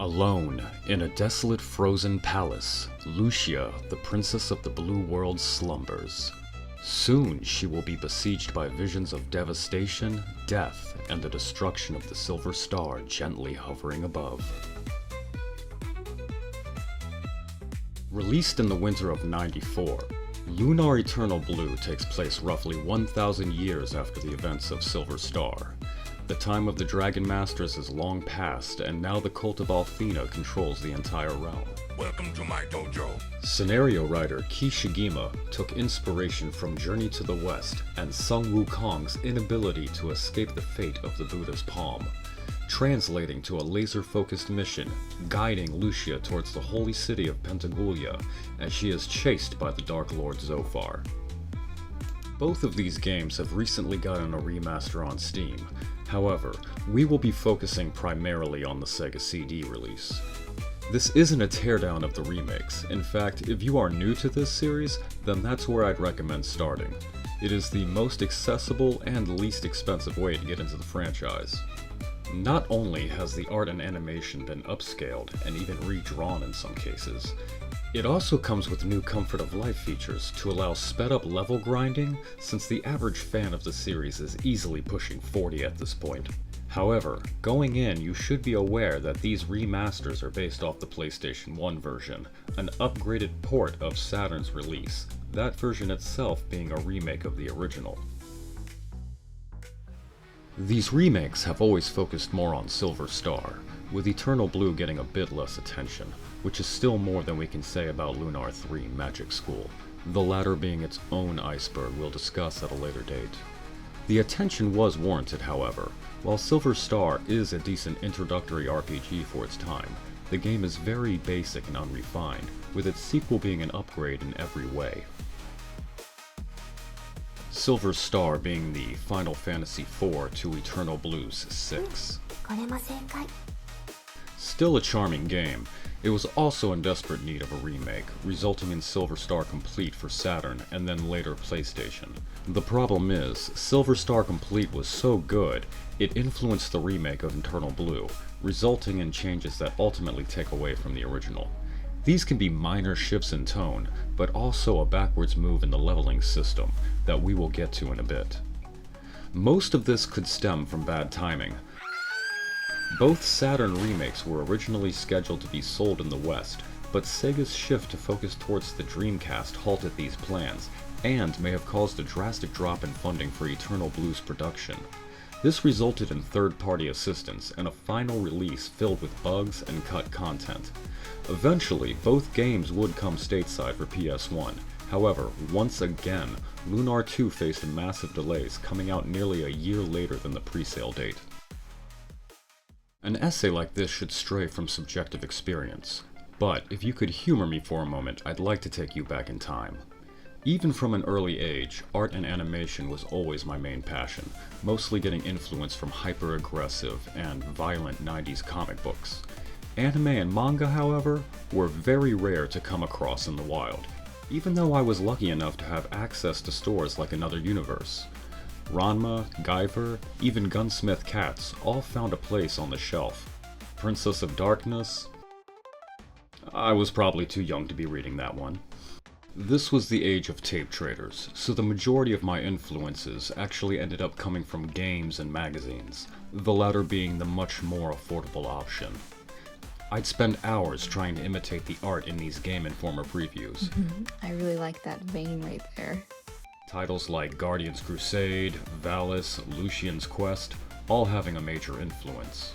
Alone, in a desolate frozen palace, Lucia, the princess of the blue world, slumbers. Soon she will be besieged by visions of devastation, death, and the destruction of the silver star gently hovering above. Released in the winter of '94, Lunar Eternal Blue takes place roughly 1,000 years after the events of Silver Star. The time of the Dragon Masters is long past, and now the cult of Althena controls the entire realm. Welcome to my dojo. Scenario writer Kishigima took inspiration from Journey to the West and Sun Wukong's inability to escape the fate of the Buddha's palm, translating to a laser-focused mission, guiding Lucia towards the holy city of Pentagoulia as she is chased by the Dark Lord Zophar. Both of these games have recently gotten a remaster on Steam. However, we will be focusing primarily on the Sega CD release. This isn't a teardown of the remakes. In fact, if you are new to this series, then that's where I'd recommend starting. It is the most accessible and least expensive way to get into the franchise. Not only has the art and animation been upscaled and even redrawn in some cases, it also comes with new comfort of life features to allow sped up level grinding, since the average fan of the series is easily pushing 40 at this point. However, going in, you should be aware that these remasters are based off the PlayStation 1 version, an upgraded port of Saturn's release, that version itself being a remake of the original. These remakes have always focused more on Silver Star, with Eternal Blue getting a bit less attention, which is still more than we can say about Lunar 3 Magic School, the latter being its own iceberg we'll discuss at a later date. The attention was warranted, however. While Silver Star is a decent introductory RPG for its time, the game is very basic and unrefined, with its sequel being an upgrade in every way. Silver Star being the Final Fantasy IV to Eternal Blue's 6. Still a charming game, it was also in desperate need of a remake, resulting in Silver Star Complete for Saturn and then later PlayStation. The problem is, Silver Star Complete was so good, it influenced the remake of Eternal Blue, resulting in changes that ultimately take away from the original. These can be minor shifts in tone, but also a backwards move in the leveling system that we will get to in a bit. Most of this could stem from bad timing. Both Saturn remakes were originally scheduled to be sold in the West, but Sega's shift to focus towards the Dreamcast halted these plans, and may have caused a drastic drop in funding for Eternal Blue's production. This resulted in third-party assistance and a final release filled with bugs and cut content. Eventually, both games would come stateside for PS1. However, once again, Lunar 2 faced massive delays, coming out nearly a year later than the pre-sale date. An essay like this should stray from subjective experience, but if you could humor me for a moment, I'd like to take you back in time. Even from an early age, art and animation was always my main passion, mostly getting influence from hyper-aggressive and violent 90s comic books. Anime and manga, however, were very rare to come across in the wild, even though I was lucky enough to have access to stores like Another Universe. Ranma, Guyver, even Gunsmith Cats all found a place on the shelf. Princess of Darkness? I was probably too young to be reading that one. This was the age of tape traders, so the majority of my influences actually ended up coming from games and magazines, the latter being the much more affordable option. I'd spend hours trying to imitate the art in these Game Informer previews. I really like that vein right there. Titles like Guardian's Crusade, Valis, Lucian's Quest, all having a major influence.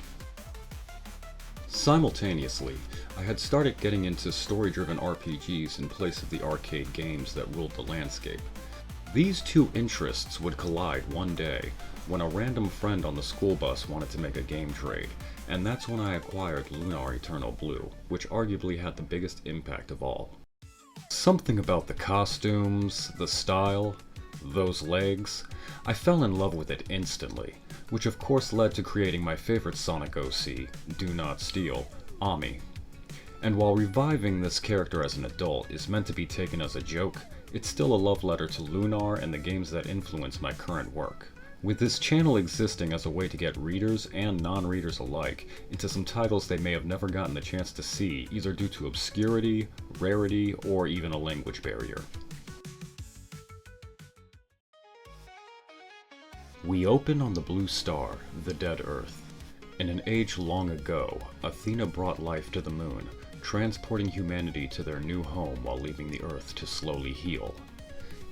Simultaneously, I had started getting into story-driven RPGs in place of the arcade games that ruled the landscape. These two interests would collide one day when a random friend on the school bus wanted to make a game trade, and that's when I acquired Lunar Eternal Blue, which arguably had the biggest impact of all. Something about the costumes, the style, those legs, I fell in love with it instantly, which of course led to creating my favorite Sonic OC, Do Not Steal, Ami. And while reviving this character as an adult is meant to be taken as a joke, it's still a love letter to Lunar and the games that influence my current work. with this channel existing as a way to get readers and non-readers alike into some titles they may have never gotten the chance to see, either due to obscurity, rarity, or even a language barrier. We open on the blue star, the dead Earth. In an age long ago, Athena brought life to the moon, transporting humanity to their new home while leaving the Earth to slowly heal.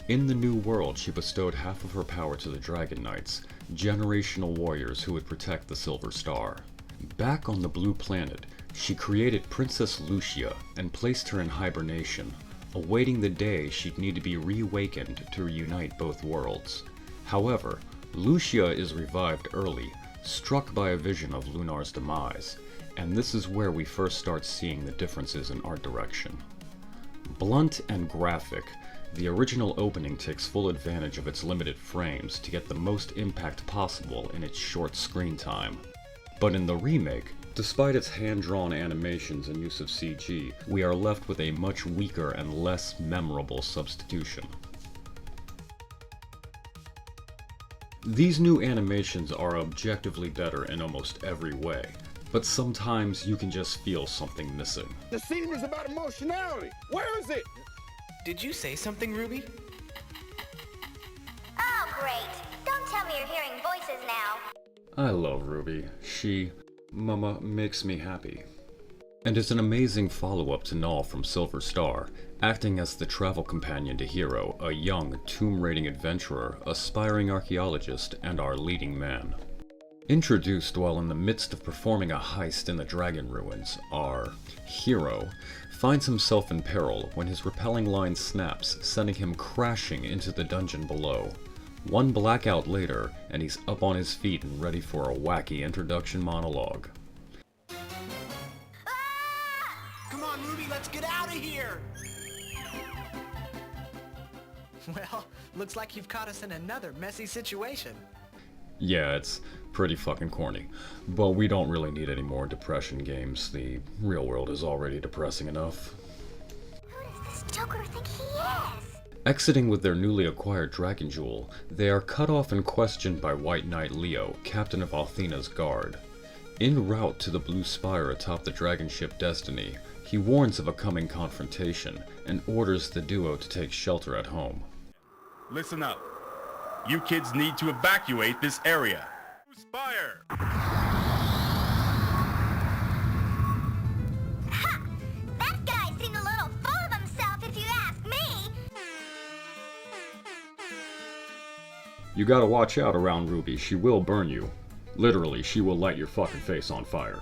In the new world, she bestowed half of her power to the Dragon Knights, generational warriors who would protect the Silver Star. Back on the blue planet, she created Princess Lucia and placed her in hibernation, awaiting the day she'd need to be reawakened to reunite both worlds. However, Lucia is revived early, struck by a vision of Lunar's demise, and this is where we first start seeing the differences in art direction. Blunt and graphic, the original opening takes full advantage of its limited frames to get the most impact possible in its short screen time. But in the remake, despite its hand-drawn animations and use of CG, we are left with a much weaker and less memorable substitution. These new animations are objectively better in almost every way, but sometimes you can just feel something missing. The scene is about emotionality. Where is it? Did you say something, Ruby? Oh, great. Don't tell me you're hearing voices now. I love Ruby. She, Mama, makes me happy. And is an amazing follow-up to Null from Silver Star, acting as the travel companion to Hero, a young, tomb-raiding adventurer, aspiring archaeologist, and our leading man. Introduced while in the midst of performing a heist in the Dragon Ruins, our hero finds himself in peril when his repelling line snaps, sending him crashing into the dungeon below. One blackout later, and he's up on his feet and ready for a wacky introduction monologue. Come on, Ruby, let's get out of here! Well, looks like you've caught us in another messy situation. Yeah, it's pretty fucking corny, but we don't really need any more depression games. The real world is already depressing enough. Who does this Joker think he is? Exiting with their newly acquired Dragon Jewel, they are cut off and questioned by White Knight Leo, captain of Athena's guard. En route to the Blue Spire atop the dragon ship Destiny, he warns of a coming confrontation and orders the duo to take shelter at home. Listen up. You kids need to evacuate this area. Spire! Ha! That guy seemed a little full of himself if you ask me. You gotta watch out around Ruby, she will burn you. Literally, she will light your fucking face on fire.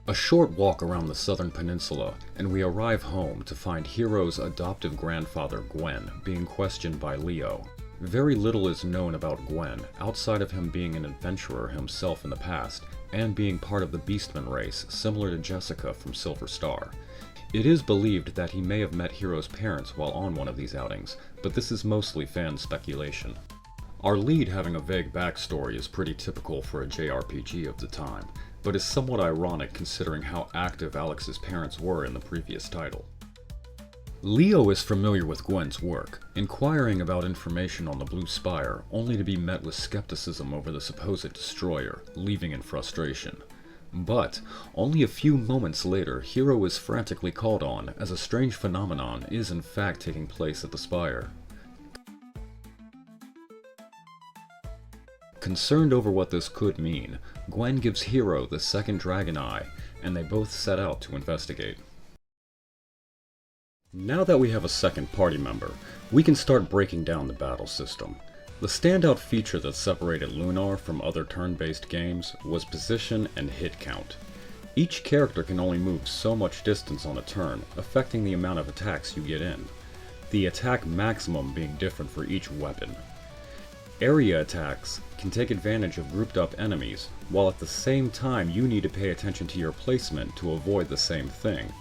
A short walk around the southern peninsula, and we arrive home to find Hero's adoptive grandfather Gwen being questioned by Leo. Very little is known about Gwen, outside of him being an adventurer himself in the past, and being part of the Beastman race, similar to Jessica from Silver Star. It is believed that he may have met Hero's parents while on one of these outings, but this is mostly fan speculation. Our lead having a vague backstory is pretty typical for a JRPG of the time, but is somewhat ironic considering how active Alex's parents were in the previous title. Leo is familiar with Gwen's work, inquiring about information on the Blue Spire, only to be met with skepticism over the supposed destroyer, leaving in frustration. But, only a few moments later, Hero is frantically called on, as a strange phenomenon is in fact taking place at the Spire. Concerned over what this could mean, Gwen gives Hero the second dragon eye, and they both set out to investigate. Now that we have a second party member, we can start breaking down the battle system. The standout feature that separated Lunar from other turn-based games was position and hit count. Each character can only move so much distance on a turn, affecting the amount of attacks you get in, the attack maximum being different for each weapon. Area attacks can take advantage of grouped up enemies, while at the same time you need to pay attention to your placement to avoid the same thing.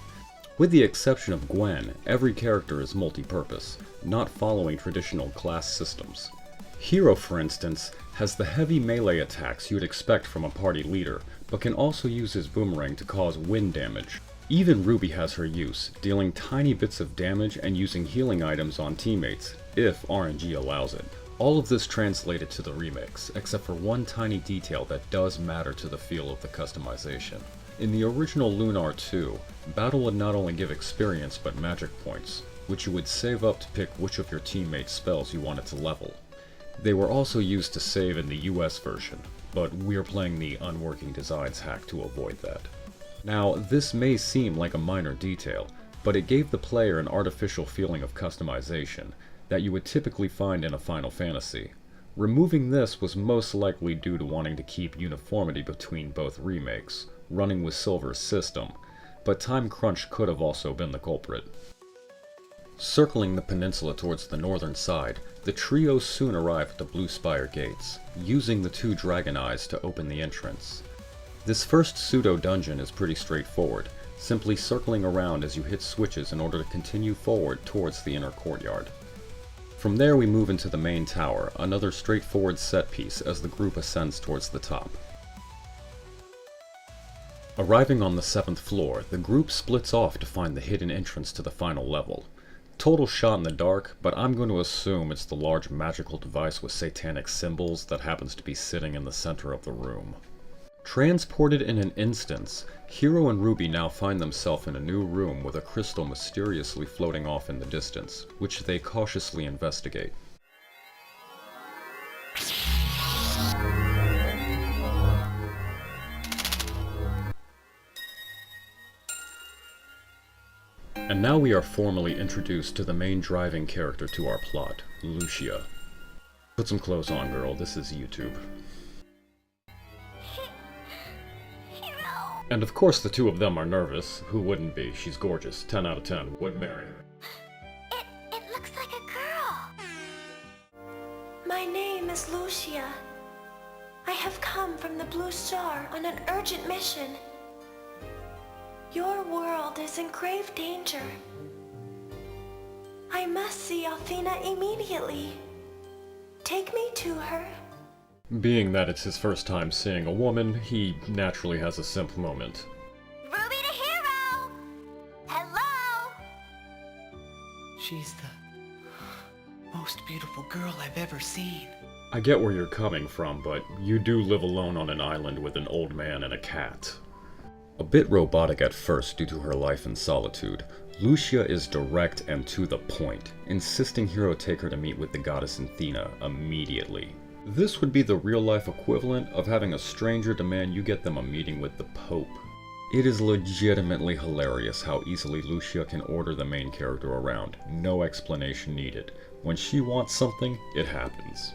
With the exception of Gwen, every character is multi-purpose, not following traditional class systems. Hero, for instance, has the heavy melee attacks you'd expect from a party leader, but can also use his boomerang to cause wind damage. Even Ruby has her use, dealing tiny bits of damage and using healing items on teammates, if RNG allows it. All of this translated to the remakes, except for one tiny detail that does matter to the feel of the customization. In the original Lunar 2, battle would not only give experience but magic points, which you would save up to pick which of your teammates' spells you wanted to level. They were also used to save in the US version, but we're playing the Unworking Designs hack to avoid that. Now, this may seem like a minor detail, but it gave the player an artificial feeling of customization that you would typically find in a Final Fantasy. Removing this was most likely due to wanting to keep uniformity between both remakes, running with Silver's system, but time crunch could have also been the culprit. Circling the peninsula towards the northern side, the trio soon arrive at the Blue Spire gates, using the 2 dragon eyes to open the entrance. This first pseudo-dungeon is pretty straightforward, simply circling around as you hit switches in order to continue forward towards the inner courtyard. From there we move into the main tower, another straightforward set piece as the group ascends towards the top. Arriving on the 7th floor, the group splits off to find the hidden entrance to the final level. Total shot in the dark, but I'm going to assume it's the large magical device with satanic symbols that happens to be sitting in the center of the room. Transported in an instance, Hiro and Ruby now find themselves in a new room with a crystal mysteriously floating off in the distance, which they cautiously investigate. And now we are formally introduced to the main driving character to our plot, Lucia. Put some clothes on, girl, this is YouTube. And of course the two of them are nervous. Who wouldn't be? She's gorgeous. 10 out of 10. Would marry her. It looks like a girl. My name is Lucia. I have come from the Blue Star on an urgent mission. Your world is in grave danger. I must see Althena immediately. Take me to her. Being that it's his first time seeing a woman, he naturally has a simp moment. Ruby the hero! Hello! She's the most beautiful girl I've ever seen. I get where you're coming from, but you do live alone on an island with an old man and a cat. A bit robotic at first due to her life in solitude, Lucia is direct and to the point, insisting Hiro take her to meet with the goddess Athena immediately. This would be the real-life equivalent of having a stranger demand you get them a meeting with the Pope. It is legitimately hilarious how easily Lucia can order the main character around, no explanation needed. When she wants something, it happens.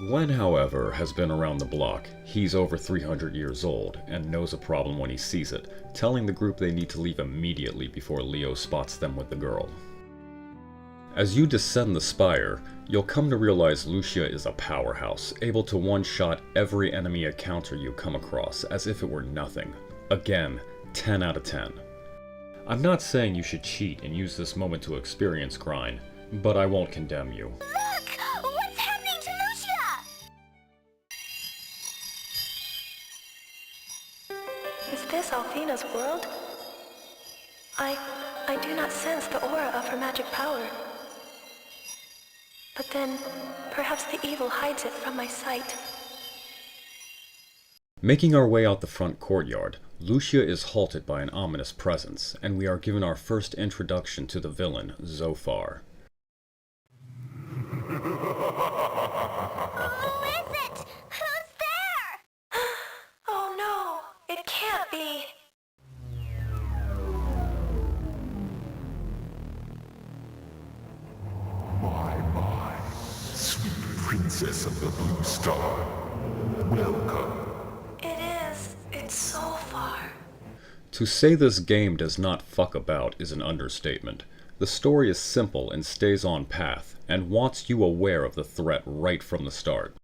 Gwen, however, has been around the block. He's over 300 years old, and knows a problem when he sees it, telling the group they need to leave immediately before Leo spots them with the girl. As you descend the spire, you'll come to realize Lucia is a powerhouse, able to one-shot every enemy encounter you come across as if it were nothing. Again, 10 out of 10. I'm not saying you should cheat and use this moment to experience grind, but I won't condemn you. Look! What's happening to Lucia? Is this Althena's world? I do not sense the aura of her magic power. But then, perhaps the evil hides it from my sight. Making our way out the front courtyard, Lucia is halted by an ominous presence, and we are given our first introduction to the villain, Zophar. Who is it? Who's there? Oh no, it can't be. My, sweet princess of the Blue Star, welcome. It's so far. To say this game does not fuck about is an understatement. The story is simple and stays on path, and wants you aware of the threat right from the start.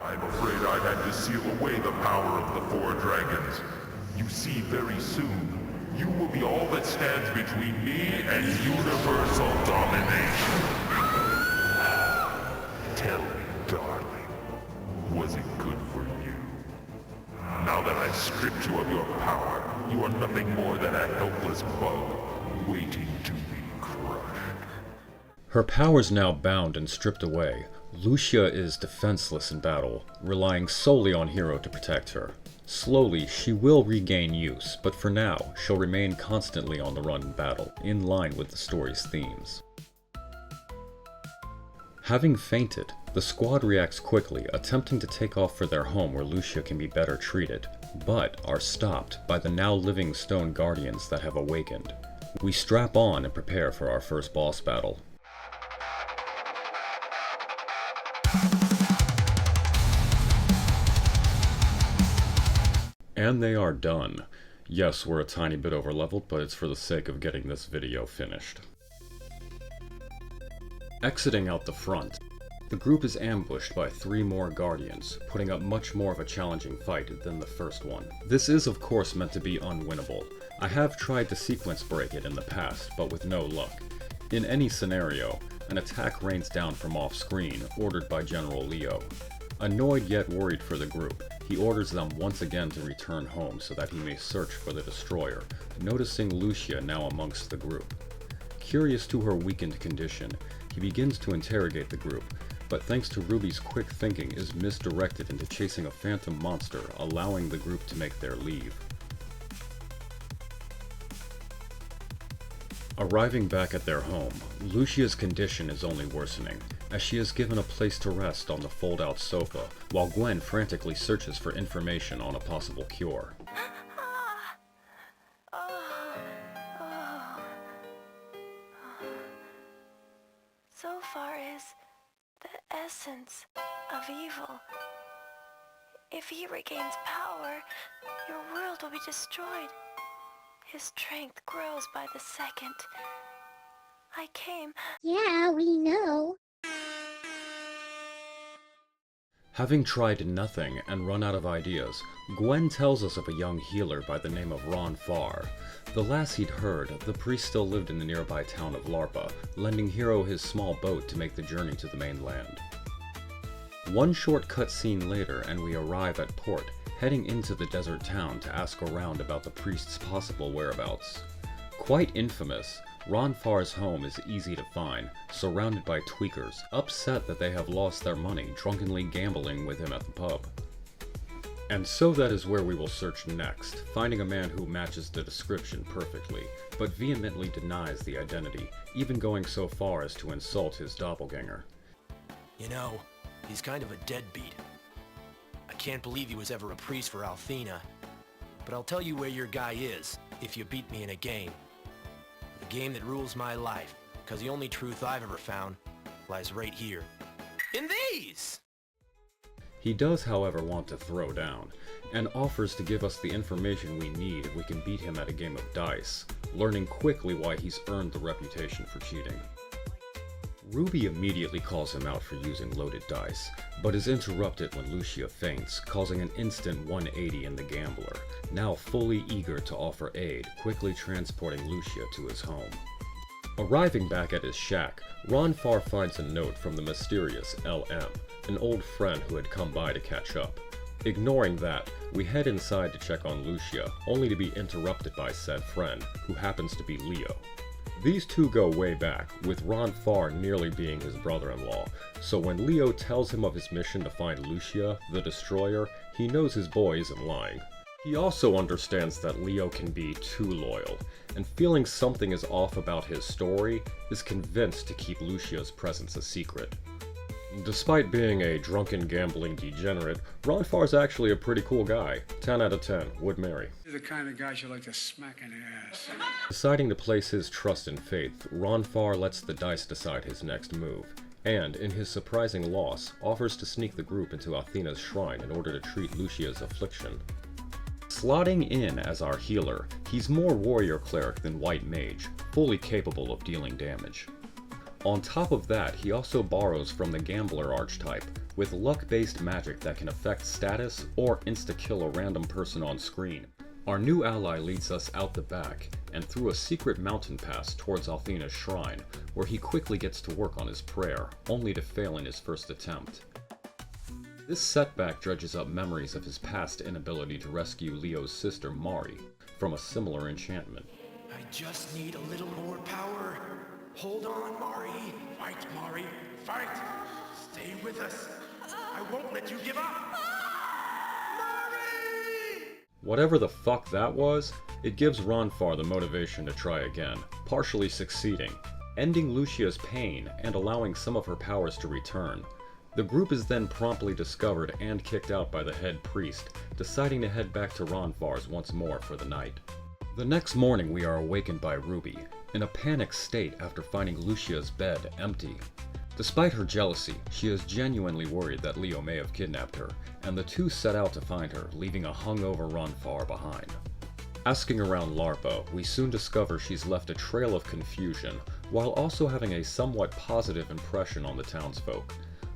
I'm afraid I had to seal away the power of the 4 dragons. You see, very soon, you will be all that stands between me and universal domination. Tell me, darling, was it good for you? Now that I've stripped you of your power, you are nothing more than a helpless bug, waiting to be crushed. Her powers now bound and stripped away, Lucia is defenseless in battle, relying solely on Hiro to protect her. Slowly, she will regain use, but for now, she'll remain constantly on the run in battle, in line with the story's themes. Having fainted, the squad reacts quickly, attempting to take off for their home where Lucia can be better treated, but are stopped by the now living stone guardians that have awakened. We strap on and prepare for our first boss battle. And they are done. Yes, we're a tiny bit overleveled, but it's for the sake of getting this video finished. Exiting out the front, the group is ambushed by 3 more guardians, putting up much more of a challenging fight than the first one. This is of course meant to be unwinnable. I have tried to sequence break it in the past, but with no luck. In any scenario, an attack rains down from off-screen, ordered by General Leo. Annoyed yet worried for the group, he orders them once again to return home so that he may search for the destroyer, noticing Lucia now amongst the group. Curious to her weakened condition, he begins to interrogate the group, but thanks to Ruby's quick thinking is misdirected into chasing a phantom monster, allowing the group to make their leave. Arriving back at their home, Lucia's condition is only worsening, as she is given a place to rest on the fold-out sofa, while Gwen frantically searches for information on a possible cure. So far is the essence of evil. If he regains power, your world will be destroyed. His strength grows by the second. I came... Yeah, we know. Having tried nothing and run out of ideas, Gwen tells us of a young healer by the name of Ron Farr. The last he'd heard, the priest still lived in the nearby town of Larpa, lending Hiro his small boat to make the journey to the mainland. One short cutscene later and we arrive at port, heading into the desert town to ask around about the priest's possible whereabouts. Quite infamous, Ron Farr's home is easy to find, surrounded by tweakers, upset that they have lost their money drunkenly gambling with him at the pub. And so that is where we will search next, finding a man who matches the description perfectly, but vehemently denies the identity, even going so far as to insult his doppelganger. You know, he's kind of a deadbeat. I can't believe he was ever a priest for Althena, but I'll tell you where your guy is, if you beat me in a game. The game that rules my life, because the only truth I've ever found lies right here. In these! He does, however, want to throw down, and offers to give us the information we need if we can beat him at a game of dice, learning quickly why he's earned the reputation for cheating. Ruby immediately calls him out for using loaded dice, but is interrupted when Lucia faints, causing an instant 180 in the gambler, now fully eager to offer aid, quickly transporting Lucia to his home. Arriving back at his shack, Ron Farr finds a note from the mysterious LM, an old friend who had come by to catch up. Ignoring that, we head inside to check on Lucia, only to be interrupted by said friend, who happens to be Leo. These two go way back, with Ron Farr nearly being his brother-in-law, so when Leo tells him of his mission to find Lucia, the Destroyer, he knows his boy isn't lying. He also understands that Leo can be too loyal, and feeling something is off about his story, is convinced to keep Lucia's presence a secret. Despite being a drunken gambling degenerate, Ron Farr's actually a pretty cool guy. 10 out of 10, would marry. He's the kind of guy you like to smack in the ass. Deciding to place his trust and faith, Ron Farr lets the dice decide his next move, and, in his surprising loss, offers to sneak the group into Athena's shrine in order to treat Lucia's affliction. Slotting in as our healer, he's more warrior cleric than white mage, fully capable of dealing damage. On top of that, he also borrows from the gambler archetype, with luck-based magic that can affect status or insta-kill a random person on screen. Our new ally leads us out the back, and through a secret mountain pass towards Athena's shrine, where he quickly gets to work on his prayer, only to fail in his first attempt. This setback dredges up memories of his past inability to rescue Leo's sister Mari from a similar enchantment. I just need a little more power. Hold on, Mari. Fight, Mari. Fight! Stay with us. I won't let you give up. Mari! Whatever the fuck that was, it gives Ronfar the motivation to try again, partially succeeding, ending Lucia's pain and allowing some of her powers to return. The group is then promptly discovered and kicked out by the head priest, deciding to head back to Ronfar's once more for the night. The next morning we are awakened by Ruby, in a panicked state after finding Lucia's bed empty. Despite her jealousy, she is genuinely worried that Leo may have kidnapped her, and the two set out to find her, leaving a hungover Ronfar behind. Asking around Larpa, we soon discover she's left a trail of confusion, while also having a somewhat positive impression on the townsfolk.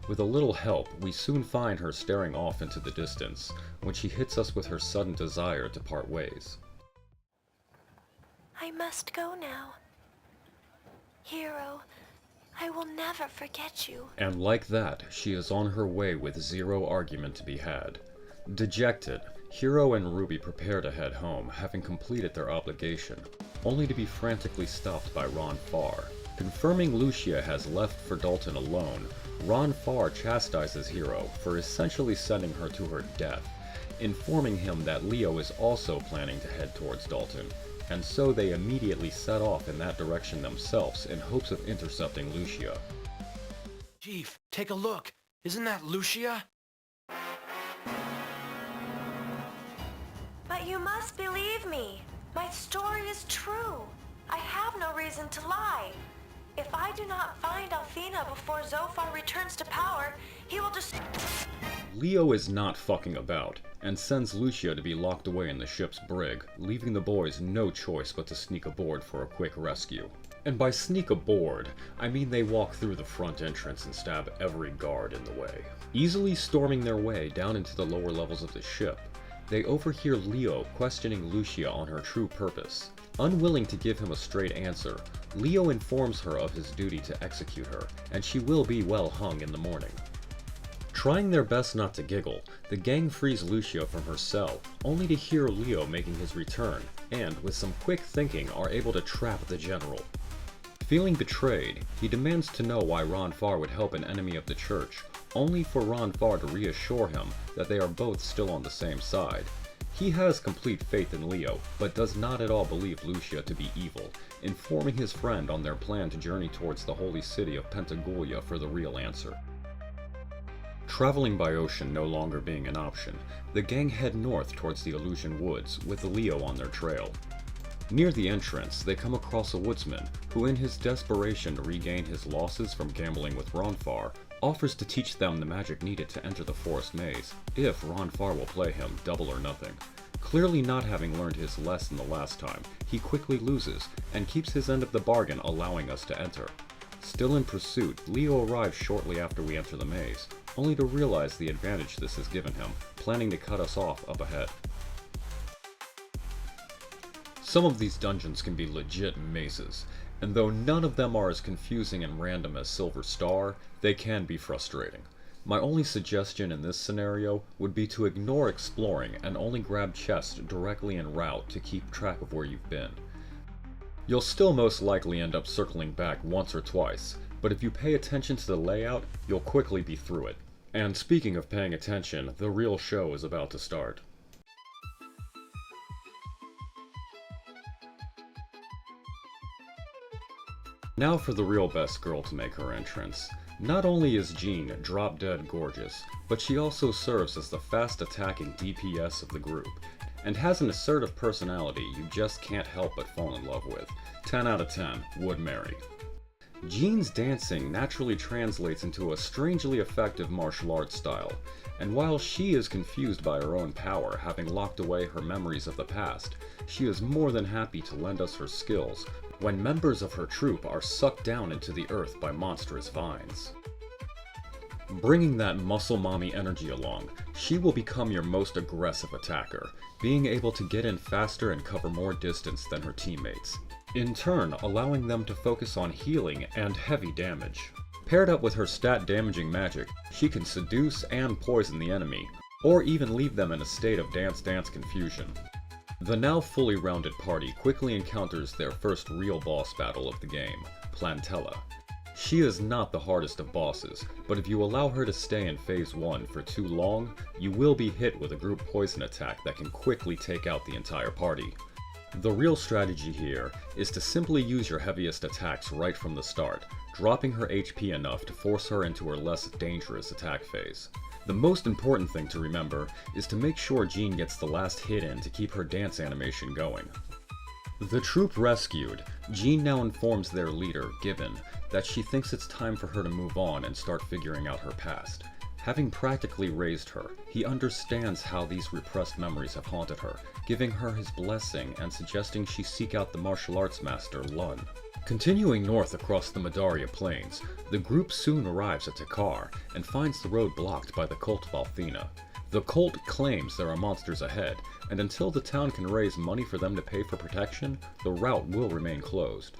With a little help, we soon find her staring off into the distance, when she hits us with her sudden desire to part ways. I must go now. Hero, I will never forget you. And like that, she is on her way with zero argument to be had. Dejected, Hero and Ruby prepare to head home, having completed their obligation, only to be frantically stopped by Ronfar. Confirming Lucia has left for Dalton alone, Ronfar chastises Hero for essentially sending her to her death, informing him that Leo is also planning to head towards Dalton, and so they immediately set off in that direction themselves in hopes of intercepting Lucia. Chief, take a look. Isn't that Lucia? But you must believe me. My story is true. I have no reason to lie. If I do not find Althena before Zophar returns to power, he will just... Leo is not fucking about, and sends Lucia to be locked away in the ship's brig, leaving the boys no choice but to sneak aboard for a quick rescue. And by sneak aboard, I mean they walk through the front entrance and stab every guard in the way. Easily storming their way down into the lower levels of the ship, they overhear Leo questioning Lucia on her true purpose. Unwilling to give him a straight answer, Leo informs her of his duty to execute her, and she will be well hung in the morning. Trying their best not to giggle, the gang frees Lucia from her cell, only to hear Leo making his return, and with some quick thinking are able to trap the general. Feeling betrayed, he demands to know why Ronfar would help an enemy of the church, only for Ronfar to reassure him that they are both still on the same side. He has complete faith in Leo, but does not at all believe Lucia to be evil, informing his friend on their plan to journey towards the holy city of Pentagoulia for the real answer. Traveling by ocean no longer being an option, the gang head north towards the Illusion Woods, with Leo on their trail. Near the entrance, they come across a woodsman, who in his desperation to regain his losses from gambling with Ronfar, offers to teach them the magic needed to enter the forest maze, if Ronfar will play him double or nothing. Clearly not having learned his lesson the last time, he quickly loses, and keeps his end of the bargain, allowing us to enter. Still in pursuit, Leo arrives shortly after we enter the maze, only to realize the advantage this has given him, planning to cut us off up ahead. Some of these dungeons can be legit mazes, and though none of them are as confusing and random as Silver Star, they can be frustrating. My only suggestion in this scenario would be to ignore exploring and only grab chests directly en route to keep track of where you've been. You'll still most likely end up circling back once or twice, but if you pay attention to the layout, you'll quickly be through it. And speaking of paying attention, the real show is about to start. Now for the real best girl to make her entrance. Not only is Jean drop-dead gorgeous, but she also serves as the fast-attacking DPS of the group, and has an assertive personality you just can't help but fall in love with. 10 out of 10, would marry. Jean's dancing naturally translates into a strangely effective martial arts style, and while she is confused by her own power, having locked away her memories of the past, she is more than happy to lend us her skills when members of her troupe are sucked down into the earth by monstrous vines. Bringing that muscle mommy energy along, she will become your most aggressive attacker, being able to get in faster and cover more distance than her teammates, in turn allowing them to focus on healing and heavy damage. Paired up with her stat-damaging magic, she can seduce and poison the enemy, or even leave them in a state of dance-dance confusion. The now fully rounded party quickly encounters their first real boss battle of the game, Plantella. She is not the hardest of bosses, but if you allow her to stay in Phase 1 for too long, you will be hit with a group poison attack that can quickly take out the entire party. The real strategy here is to simply use your heaviest attacks right from the start, dropping her HP enough to force her into her less dangerous attack phase. The most important thing to remember is to make sure Jean gets the last hit in to keep her dance animation going. The troop rescued, Jean now informs their leader, Gibbon, that she thinks it's time for her to move on and start figuring out her past. Having practically raised her, he understands how these repressed memories have haunted her, giving her his blessing and suggesting she seek out the martial arts master, Lun. Continuing north across the Madaria Plains, the group soon arrives at Takar and finds the road blocked by the cult of Althena. The cult claims there are monsters ahead, and until the town can raise money for them to pay for protection, the route will remain closed.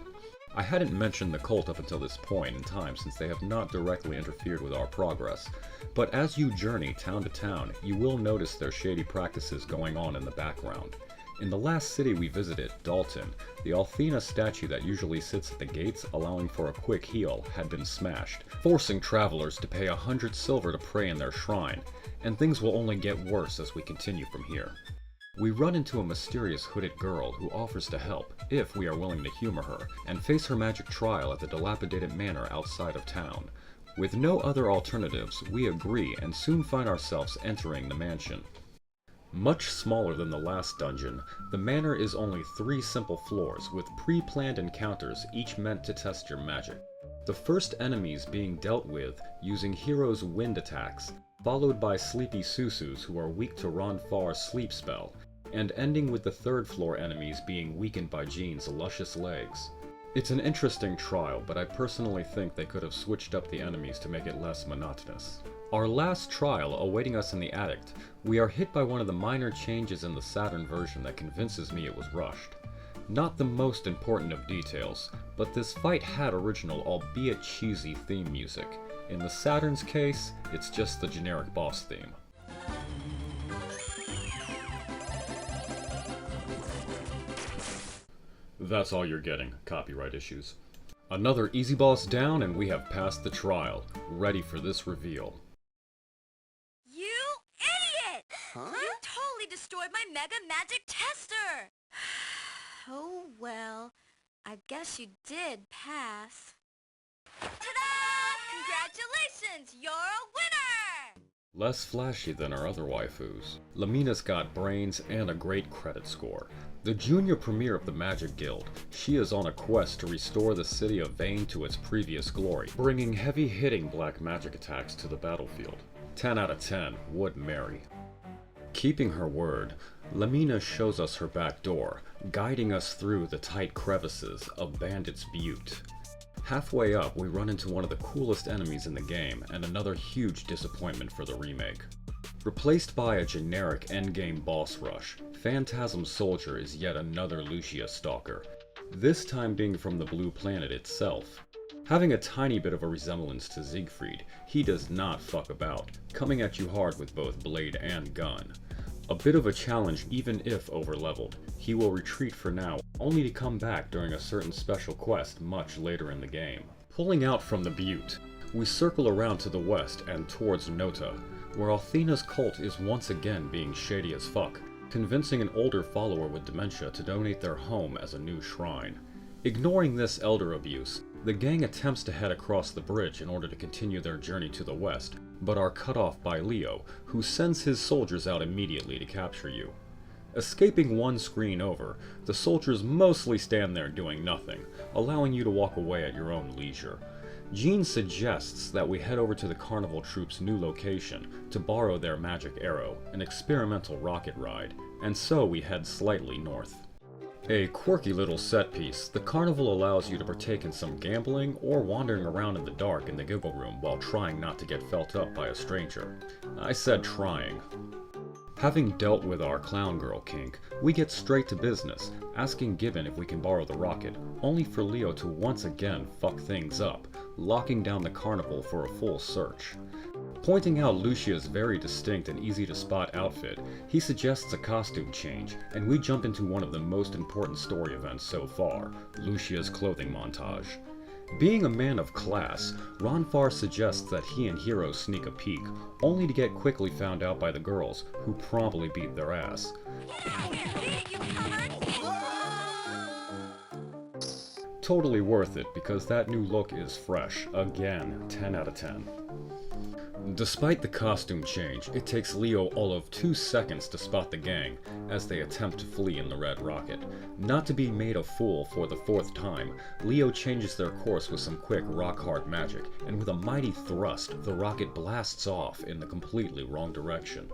I hadn't mentioned the cult up until this point in time since they have not directly interfered with our progress, but as you journey town to town, you will notice their shady practices going on in the background. In the last city we visited, Dalton, the Althena statue that usually sits at the gates allowing for a quick heal had been smashed, forcing travelers to pay 100 silver to pray in their shrine, and things will only get worse as we continue from here. We run into a mysterious hooded girl who offers to help, if we are willing to humor her, and face her magic trial at the dilapidated manor outside of town. With no other alternatives, we agree and soon find ourselves entering the mansion. Much smaller than the last dungeon, the manor is only 3 simple floors with pre-planned encounters each meant to test your magic. The first enemies being dealt with using Hero's wind attacks, followed by sleepy Susus who are weak to Ronfar's sleep spell, and ending with the 3rd floor enemies being weakened by Jean's luscious legs. It's an interesting trial, but I personally think they could have switched up the enemies to make it less monotonous. Our last trial awaiting us in the attic, we are hit by one of the minor changes in the Saturn version that convinces me it was rushed. Not the most important of details, but this fight had original albeit cheesy theme music. In the Saturn's case, it's just the generic boss theme. That's all you're getting, copyright issues. Another easy boss down and we have passed the trial, ready for this reveal. You idiot! Huh? You totally destroyed my Mega Magic Tester! Oh well, I guess you did pass. Ta-da! Congratulations, you're a winner! Less flashy than our other waifus, Lamina's got brains and a great credit score. The junior premier of the Magic Guild, she is on a quest to restore the city of Vane to its previous glory, bringing heavy-hitting black magic attacks to the battlefield. 10 out of 10 would marry. Keeping her word, Lamina shows us her back door, guiding us through the tight crevices of Bandit's Butte. Halfway up, we run into one of the coolest enemies in the game, and another huge disappointment for the remake. Replaced by a generic endgame boss rush, Phantasm Soldier is yet another Lucia stalker, this time being from the Blue Planet itself. Having a tiny bit of a resemblance to Siegfried, he does not fuck about, coming at you hard with both blade and gun. A bit of a challenge even if overleveled, he will retreat for now, only to come back during a certain special quest much later in the game. Pulling out from the Butte, we circle around to the west and towards Nota, where Althena's cult is once again being shady as fuck, convincing an older follower with dementia to donate their home as a new shrine. Ignoring this elder abuse, the gang attempts to head across the bridge in order to continue their journey to the west, but are cut off by Leo, who sends his soldiers out immediately to capture you. Escaping one screen over, the soldiers mostly stand there doing nothing, allowing you to walk away at your own leisure. Jean suggests that we head over to the Carnival Troop's new location to borrow their magic arrow, an experimental rocket ride, and so we head slightly north. A quirky little set piece, the Carnival allows you to partake in some gambling or wandering around in the dark in the Giggle Room while trying not to get felt up by a stranger. I said trying. Having dealt with our clown girl kink, we get straight to business, asking Gibbon if we can borrow the rocket, only for Leo to once again fuck things up, locking down the Carnival for a full search. Pointing out Lucia's very distinct and easy to spot outfit, he suggests a costume change, and we jump into one of the most important story events so far, Lucia's clothing montage. Being a man of class, Ronfar suggests that he and Hiro sneak a peek, only to get quickly found out by the girls, who promptly beat their ass. Totally worth it, because that new look is fresh. Again, 10 out of 10. Despite the costume change, it takes Leo all of 2 seconds to spot the gang, as they attempt to flee in the Red Rocket. Not to be made a fool for the 4th time, Leo changes their course with some quick rock-hard magic, and with a mighty thrust, the rocket blasts off in the completely wrong direction.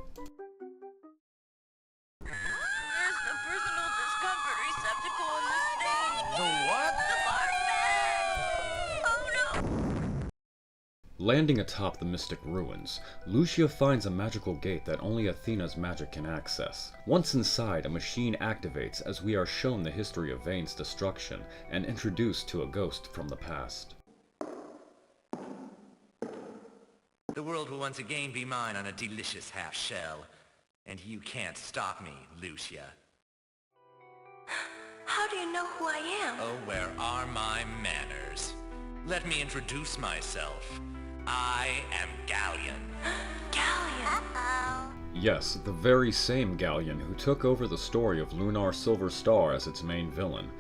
There's the personal discomfort receptacle in the stain. The what? The barf bag! Oh no! Landing atop the Mystic Ruins, Lucia finds a magical gate that only Athena's magic can access. Once inside, a machine activates as we are shown the history of Vane's destruction and introduced to a ghost from the past. The world will once again be mine on a delicious half-shell. And you can't stop me, Lucia. How do you know who I am? Oh, where are my manners? Let me introduce myself. I am Galleon. Galleon. Uh-oh. Yes, the very same Galleon who took over the story of Lunar Silver Star as its main villain.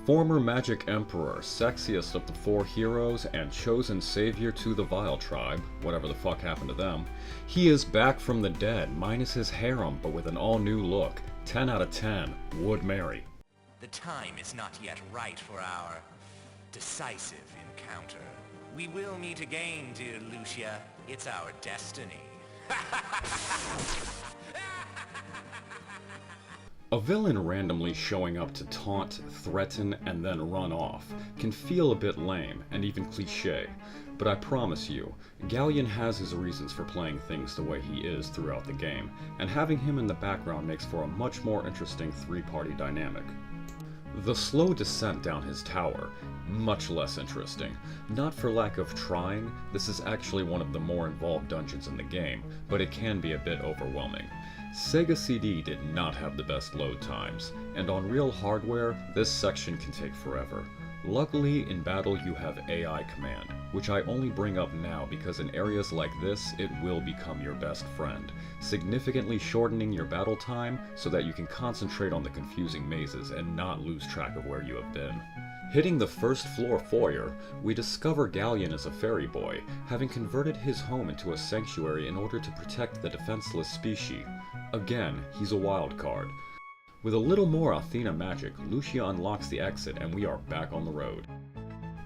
Former Magic Emperor, sexiest of the 4 heroes, and chosen savior to the Vile Tribe, whatever the fuck happened to them. He is back from the dead, minus his harem, but with an all-new look. 10 out of 10. Would marry. The time is not yet right for our decisive encounter. We will meet again, dear Lucia. It's our destiny. A villain randomly showing up to taunt, threaten, and then run off can feel a bit lame and even cliché, but I promise you, Galleon has his reasons for playing things the way he is throughout the game, and having him in the background makes for a much more interesting 3-party dynamic. The slow descent down his tower, much less interesting. Not for lack of trying, this is actually one of the more involved dungeons in the game, but it can be a bit overwhelming. Sega CD did not have the best load times, and on real hardware, this section can take forever. Luckily, in battle you have AI command, which I only bring up now because in areas like this, it will become your best friend, significantly shortening your battle time so that you can concentrate on the confusing mazes and not lose track of where you have been. Hitting the first floor foyer, we discover Galleon is a fairy boy, having converted his home into a sanctuary in order to protect the defenseless species. Again, he's a wild card. With a little more Athena magic, Lucia unlocks the exit and we are back on the road.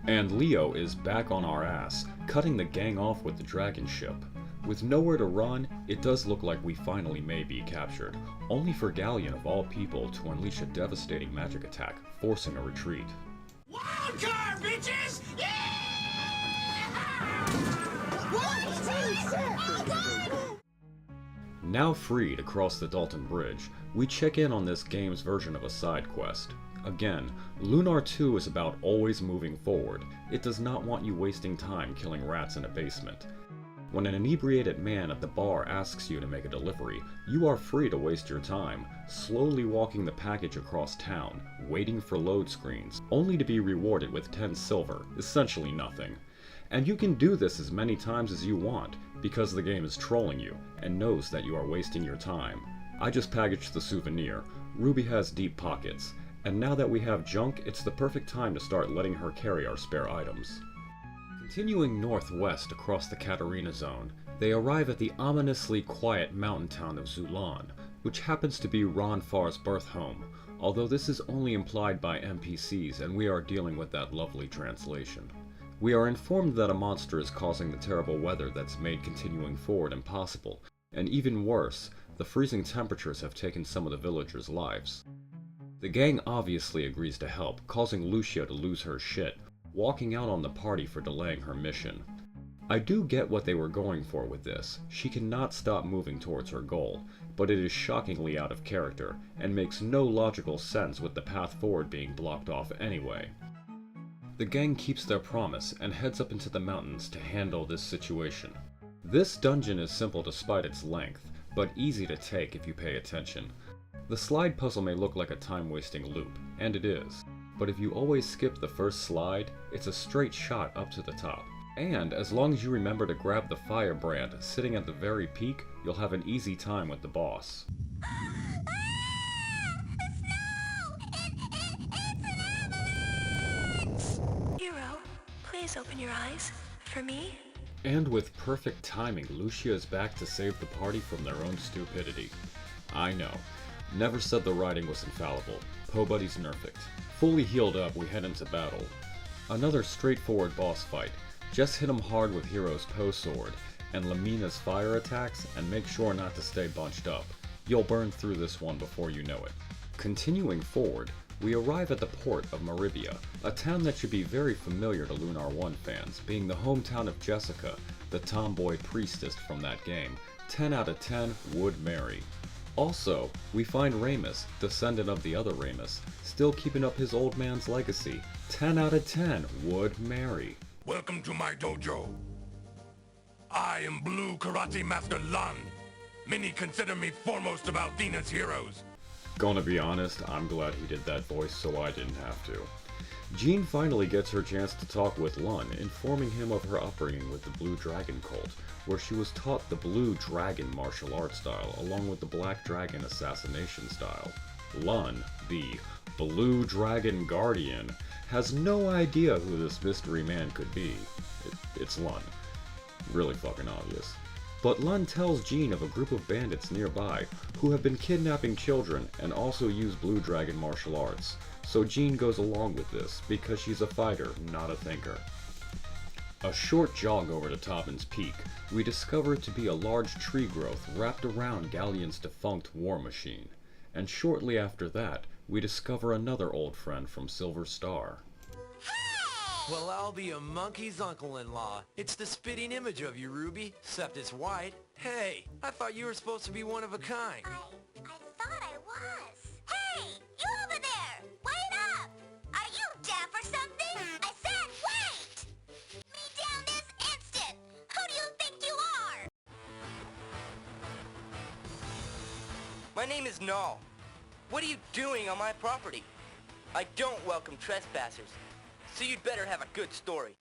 And Leo is back on our ass, cutting the gang off with the dragon ship. With nowhere to run, it does look like we finally may be captured, only for Galleon of all people to unleash a devastating magic attack, forcing a retreat. Wild card, bitches! Yeah! Now freed across the Dalton Bridge, we check in on this game's version of a side quest. Again, Lunar 2 is about always moving forward. It does not want you wasting time killing rats in a basement. When an inebriated man at the bar asks you to make a delivery, you are free to waste your time, slowly walking the package across town, waiting for load screens, only to be rewarded with 10 silver, essentially nothing. And you can do this as many times as you want, because the game is trolling you, and knows that you are wasting your time. I just packaged the souvenir. Ruby has deep pockets, and now that we have junk, it's the perfect time to start letting her carry our spare items. Continuing northwest across the Katarina Zone, they arrive at the ominously quiet mountain town of Zulan, which happens to be Ronfar's birth home, although this is only implied by NPCs and we are dealing with that lovely translation. We are informed that a monster is causing the terrible weather that's made continuing forward impossible, and even worse, the freezing temperatures have taken some of the villagers' lives. The gang obviously agrees to help, causing Lucia to lose her shit, walking out on the party for delaying her mission. I do get what they were going for with this. She cannot stop moving towards her goal, but it is shockingly out of character, and makes no logical sense with the path forward being blocked off anyway. The gang keeps their promise and heads up into the mountains to handle this situation. This dungeon is simple despite its length, but easy to take if you pay attention. The slide puzzle may look like a time-wasting loop, and it is. but if you always skip the first slide, it's a straight shot up to the top. And as long as you remember to grab the firebrand sitting at the very peak, you'll have an easy time with the boss. Hero, please open your eyes. For me? And with perfect timing, Lucia is back to save the party from their own stupidity. I know. Never said the writing was infallible. Po Buddy's nerfed. Fully healed up, we head into battle. Another straightforward boss fight. Just hit him hard with Hero's Po Sword, and Lamina's fire attacks, and make sure not to stay bunched up. You'll burn through this one before you know it. Continuing forward, we arrive at the port of Maribia, a town that should be very familiar to Lunar 1 fans, being the hometown of Jessica, the tomboy priestess from that game. 10 out of 10 would marry. Also, we find Ramus, descendant of the other Ramus, still keeping up his old man's legacy. 10 out of 10 would marry. Welcome to my dojo. I am Blue Karate Master Lan. Many consider me foremost of Althena's heroes. Gonna be honest, I'm glad he did that voice so I didn't have to. Jean finally gets her chance to talk with Lun, informing him of her upbringing with the Blue Dragon cult, where she was taught the Blue Dragon martial art style along with the Black Dragon assassination style. Lun, the Blue Dragon Guardian, has no idea who this mystery man could be. It's Lun. Really fucking obvious. But Lun tells Jean of a group of bandits nearby who have been kidnapping children and also use Blue Dragon martial arts. So Jean goes along with this because she's a fighter, not a thinker. A short jog over to Tobin's Peak, we discover it to be a large tree growth wrapped around Galleon's defunct war machine. And shortly after that, we discover another old friend from Silver Star. Well, I'll be a monkey's uncle-in-law. It's the spitting image of you, Ruby, except it's white. Hey, I thought you were supposed to be one of a kind. I thought I was. Hey, you over there! Wait up! Are you deaf or something? I said wait! Me down this instant! Who do you think you are? My name is Null. What are you doing on my property? I don't welcome trespassers. So you'd better have a good story.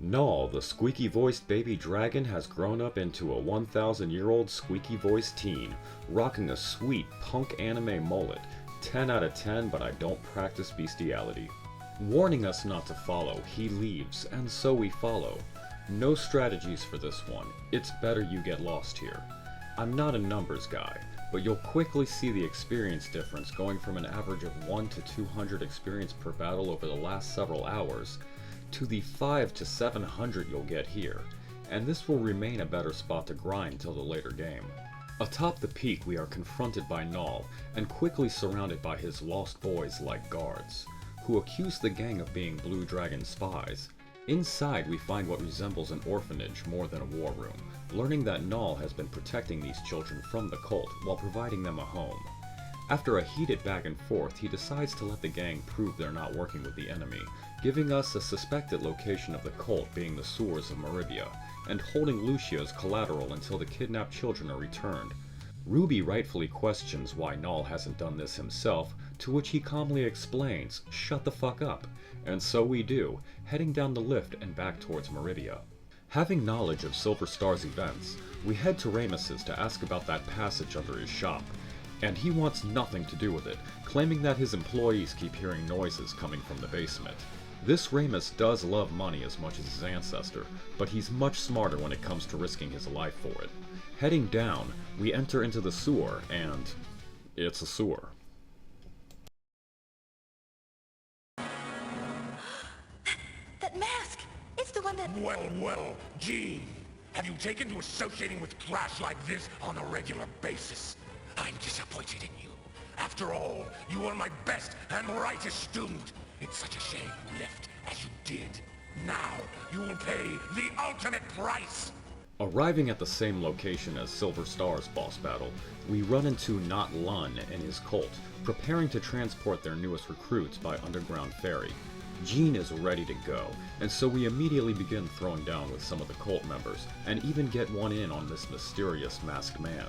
Null, the squeaky-voiced baby dragon, has grown up into a 1,000-year-old squeaky-voiced teen, rocking a sweet punk anime mullet. 10 out of 10, but I don't practice bestiality. Warning us not to follow, he leaves, and so we follow. No strategies for this one. It's better you get lost here. I'm not a numbers guy, but you'll quickly see the experience difference going from an average of 1 to 200 experience per battle over the last several hours, to the 5 to 700 you'll get here, and this will remain a better spot to grind till the later game. Atop the peak we are confronted by Null, and quickly surrounded by his lost boys like guards, who accuse the gang of being Blue Dragon spies. Inside we find what resembles an orphanage more than a war room, learning that Null has been protecting these children from the cult while providing them a home. After a heated back and forth, he decides to let the gang prove they're not working with the enemy, giving us a suspected location of the cult being the sewers of Maribia, and holding Lucia as collateral until the kidnapped children are returned. Ruby rightfully questions why Null hasn't done this himself, to which he calmly explains, "Shut the fuck up," and so we do, heading down the lift and back towards Maribia. Having knowledge of Silver Star's events, we head to Ramus's to ask about that passage under his shop, and he wants nothing to do with it, claiming that his employees keep hearing noises coming from the basement. This Ramus does love money as much as his ancestor, but he's much smarter when it comes to risking his life for it. Heading down, we enter into the sewer, and it's a sewer. That mask! It's the one that... Well, Jean, have you taken to associating with trash like this on a regular basis? I'm disappointed in you. After all, you were my best and brightest student. It's such a shame you left as you did. Now, you will pay the ultimate price! Arriving at the same location as Silver Star's boss battle, we run into Not Lun and his cult, preparing to transport their newest recruits by underground ferry. Jean is ready to go, and so we immediately begin throwing down with some of the cult members, and even get one in on this mysterious masked man.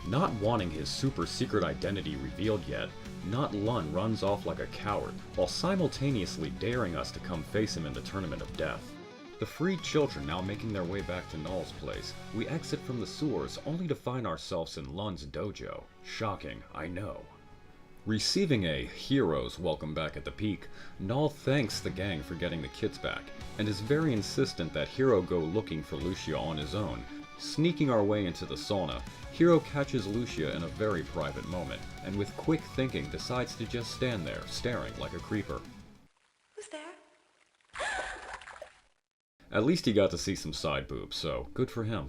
Not wanting his super secret identity revealed yet, Not Lun runs off like a coward, while simultaneously daring us to come face him in the Tournament of Death. The freed children now making their way back to Null's place, we exit from the sewers only to find ourselves in Lun's dojo. Shocking, I know. Receiving a hero's welcome back at the peak, Null thanks the gang for getting the kids back, and is very insistent that Hero go looking for Lucia on his own. Sneaking our way into the sauna, Hero catches Lucia in a very private moment, and with quick thinking decides to just stand there, staring like a creeper. Who's there? At least he got to see some side boobs, so good for him.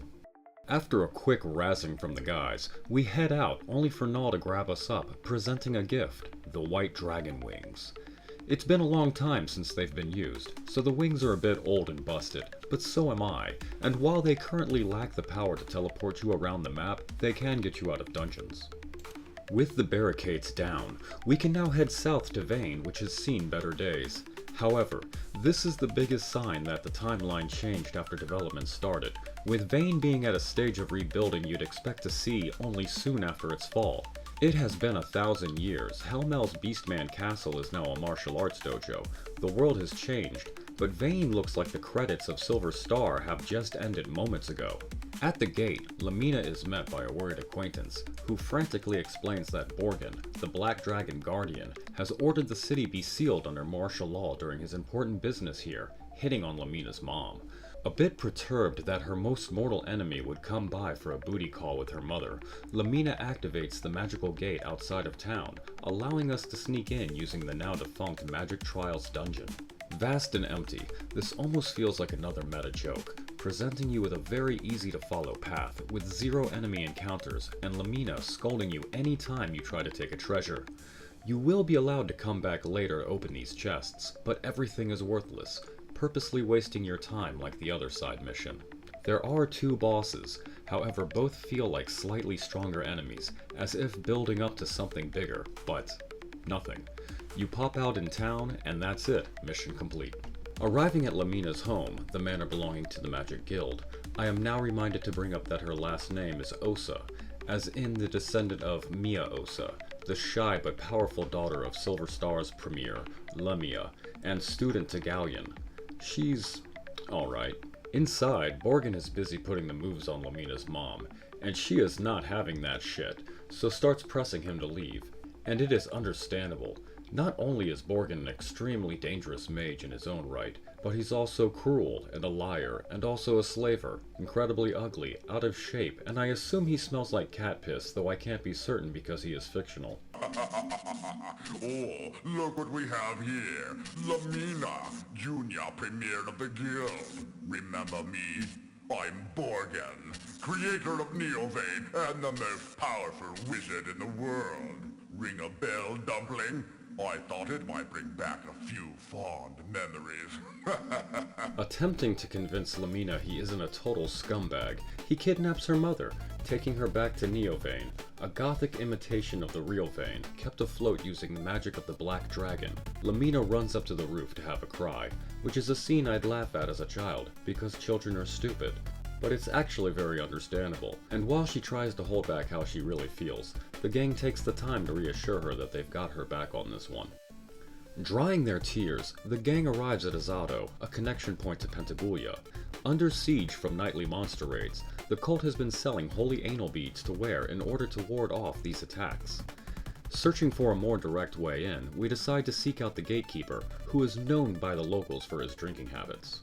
After a quick razzing from the guys, we head out, only for Null to grab us up, presenting a gift, the white dragon wings. It's been a long time since they've been used, so the wings are a bit old and busted, but so am I, and while they currently lack the power to teleport you around the map, they can get you out of dungeons. With the barricades down, we can now head south to Vane, which has seen better days. However, this is the biggest sign that the timeline changed after development started, with Vane being at a stage of rebuilding you'd expect to see only soon after its fall. It has been 1,000 years, Hellmel's Beastman Castle is now a martial arts dojo, the world has changed, but Vane looks like the credits of Silver Star have just ended moments ago. At the gate, Lamina is met by a worried acquaintance, who frantically explains that Borgin, the Black Dragon Guardian, has ordered the city be sealed under martial law during his important business here, hitting on Lamina's mom. A bit perturbed that her most mortal enemy would come by for a booty call with her mother, Lamina activates the magical gate outside of town, allowing us to sneak in using the now defunct Magic Trials dungeon. Vast and empty, this almost feels like another meta joke, presenting you with a very easy to follow path, with 0 enemy encounters, and Lamina scolding you anytime you try to take a treasure. You will be allowed to come back later to open these chests, but everything is worthless, purposely wasting your time like the other side mission. There are 2 bosses, however both feel like slightly stronger enemies, as if building up to something bigger, but nothing. You pop out in town, and that's it, mission complete. Arriving at Lamina's home, the manor belonging to the Magic Guild, I am now reminded to bring up that her last name is Osa, as in the descendant of Mia Osa, the shy but powerful daughter of Silver Star's premier, Lamia, and student to Galleon. She's alright. Inside, Borgin is busy putting the moves on Lamina's mom, and she is not having that shit, so starts pressing him to leave. And it is understandable. Not only is Borgin an extremely dangerous mage in his own right, but he's also cruel and a liar, and also a slaver, incredibly ugly, out of shape, and I assume he smells like cat piss, though I can't be certain because he is fictional. Oh, look what we have here. Lamina, Junior Premier of the Guild. Remember me? I'm Borgin, creator of Neovane and the most powerful wizard in the world. Ring a bell, Dumpling? I thought it might bring back a few fond memories. Attempting to convince Lamina he isn't a total scumbag, he kidnaps her mother, taking her back to Neovane, a gothic imitation of the real Vane, kept afloat using the magic of the Black Dragon. Lamina runs up to the roof to have a cry, which is a scene I'd laugh at as a child, because children are stupid. But it's actually very understandable, and while she tries to hold back how she really feels, the gang takes the time to reassure her that they've got her back on this one. Drying their tears, the gang arrives at Azado, a connection point to Pentagoulia. Under siege from nightly monster raids, the cult has been selling holy anal beads to wear in order to ward off these attacks. Searching for a more direct way in, we decide to seek out the gatekeeper, who is known by the locals for his drinking habits.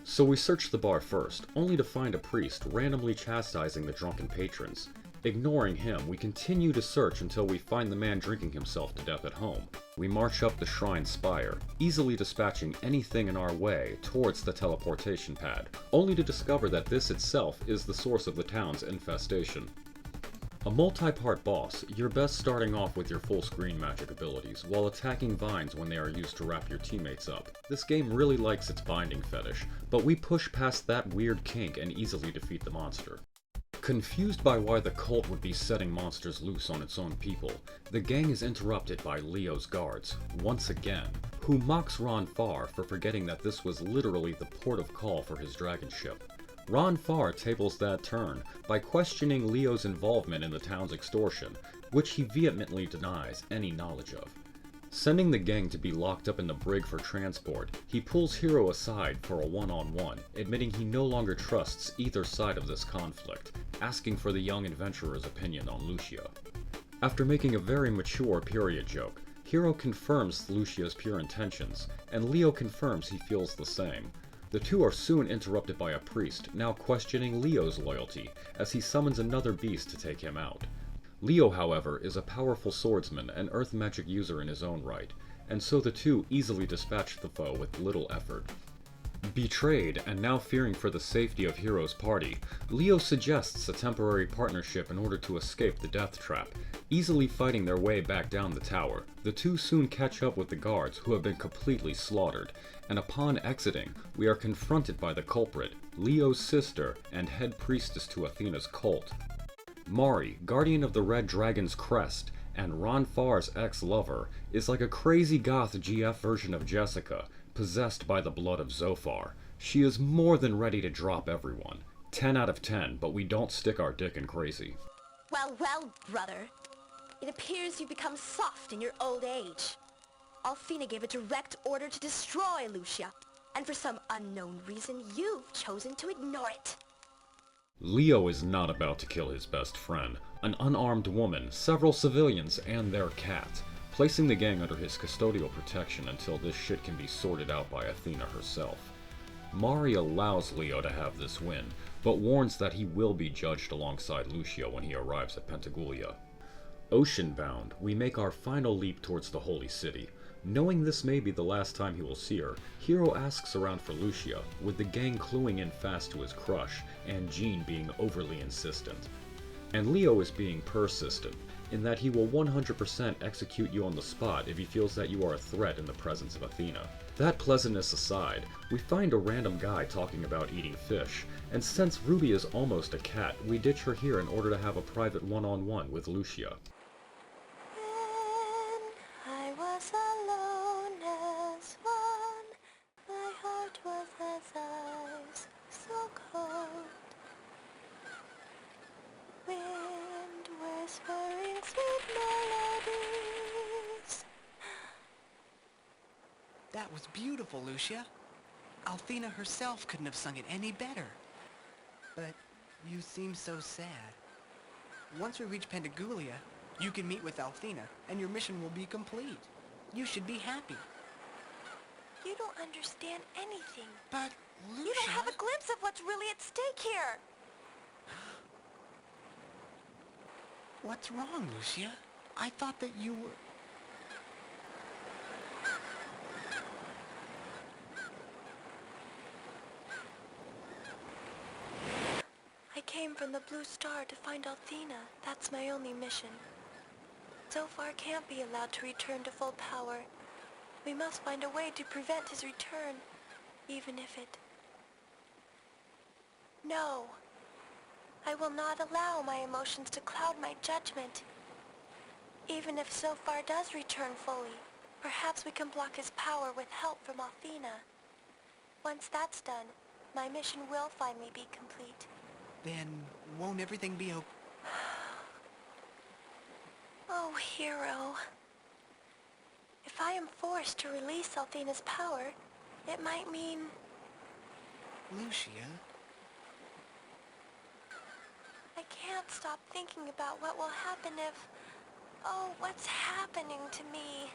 So we search the bar first, only to find a priest randomly chastising the drunken patrons. Ignoring him, we continue to search until we find the man drinking himself to death at home. We march up the shrine spire, easily dispatching anything in our way towards the teleportation pad, only to discover that this itself is the source of the town's infestation. A multi-part boss, you're best starting off with your full screen magic abilities, while attacking vines when they are used to wrap your teammates up. This game really likes its binding fetish, but we push past that weird kink and easily defeat the monster. Confused by why the cult would be setting monsters loose on its own people, the gang is interrupted by Leo's guards, once again, who mocks Ron Farr for forgetting that this was literally the port of call for his dragon ship. Ron Farr tables that turn by questioning Leo's involvement in the town's extortion, which he vehemently denies any knowledge of. Sending the gang to be locked up in the brig for transport, he pulls Hiro aside for a one-on-one, admitting he no longer trusts either side of this conflict, asking for the young adventurer's opinion on Lucia. After making a very mature period joke, Hiro confirms Lucia's pure intentions, and Leo confirms he feels the same. The two are soon interrupted by a priest, now questioning Leo's loyalty, as he summons another beast to take him out. Leo, however, is a powerful swordsman and earth magic user in his own right, and so the two easily dispatch the foe with little effort. Betrayed, and now fearing for the safety of Hiro's party, Leo suggests a temporary partnership in order to escape the death trap. Easily fighting their way back down the tower, the two soon catch up with the guards who have been completely slaughtered, and upon exiting, we are confronted by the culprit, Leo's sister and head priestess to Athena's cult. Mari, guardian of the Red Dragon's crest, and Ron Farr's ex-lover, is like a crazy goth GF version of Jessica, possessed by the blood of Zophar. She is more than ready to drop everyone. 10 out of 10, but we don't stick our dick in crazy. Well, well, brother. It appears you've become soft in your old age. Althena gave a direct order to destroy Lucia, and for some unknown reason, you've chosen to ignore it. Leo is not about to kill his best friend, an unarmed woman, several civilians, and their cat, placing the gang under his custodial protection until this shit can be sorted out by Athena herself. Mari allows Leo to have this win, but warns that he will be judged alongside Lucia when he arrives at Pentagoulia. Ocean-bound, we make our final leap towards the Holy City. Knowing this may be the last time he will see her, Hiro asks around for Lucia, with the gang cluing in fast to his crush, and Jean being overly insistent. And Leo is being persistent, in that he will 100% execute you on the spot if he feels that you are a threat in the presence of Athena. That pleasantness aside, we find a random guy talking about eating fish, and since Ruby is almost a cat, we ditch her here in order to have a private one-on-one with Lucia. I was alone as one. My heart was as ice, so cold. Wind whispering sweet melodies. That was beautiful, Lucia. Althena herself couldn't have sung it any better. But you seem so sad. Once we reach Pentagoulia, you can meet with Althena, and your mission will be complete. You should be happy. You don't understand anything. But, Lucia... You don't have a glimpse of what's really at stake here. What's wrong, Lucia? I thought that you were... I came from the Blue Star to find Althena. That's my only mission. Zophar can't be allowed to return to full power. We must find a way to prevent his return, even if it... No. I will not allow my emotions to cloud my judgment. Even if Zophar does return fully, perhaps we can block his power with help from Althena. Once that's done, my mission will finally be complete. Then won't everything be okay? Oh, Hiro. If I am forced to release Althena's power, it might mean... Lucia? I can't stop thinking about what will happen if... Oh, what's happening to me?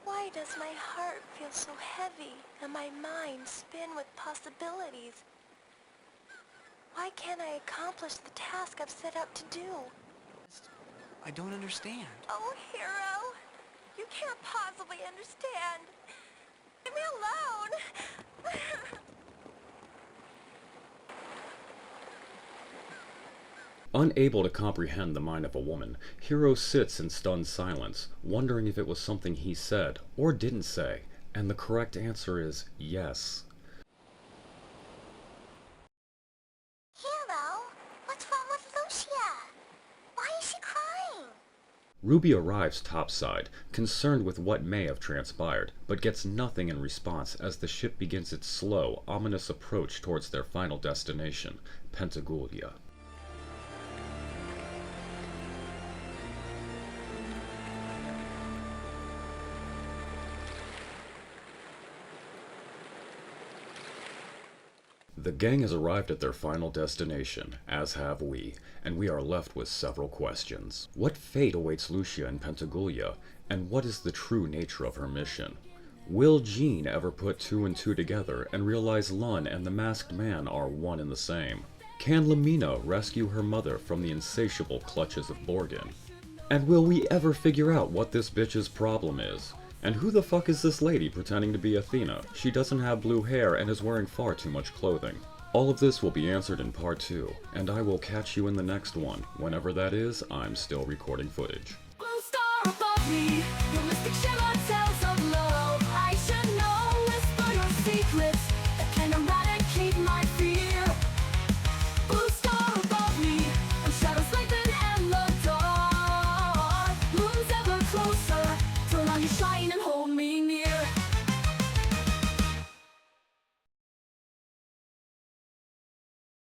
Why does my heart feel so heavy and my mind spin with possibilities? Why can't I accomplish the task I've set out to do? I don't understand. Oh, Hiro! You can't possibly understand. Leave me alone! Unable to comprehend the mind of a woman, Hiro sits in stunned silence, wondering if it was something he said or didn't say, and the correct answer is yes. Hiro, what's wrong with Lucia? Why is she crying? Ruby arrives topside, concerned with what may have transpired, but gets nothing in response as the ship begins its slow, ominous approach towards their final destination, Pentagoulia. The gang has arrived at their final destination, as have we, and we are left with several questions. What fate awaits Lucia in Pentagoulia, and what is the true nature of her mission? Will Jean ever put two and two together and realize Lun and the Masked Man are one and the same? Can Lamina rescue her mother from the insatiable clutches of Borgin? And will we ever figure out what this bitch's problem is? And who the fuck is this lady pretending to be Athena? She doesn't have blue hair and is wearing far too much clothing. All of this will be answered in part 2, and I will catch you in the next one. Whenever that is, I'm still recording footage. Blue star above me, your mystic shimmer tells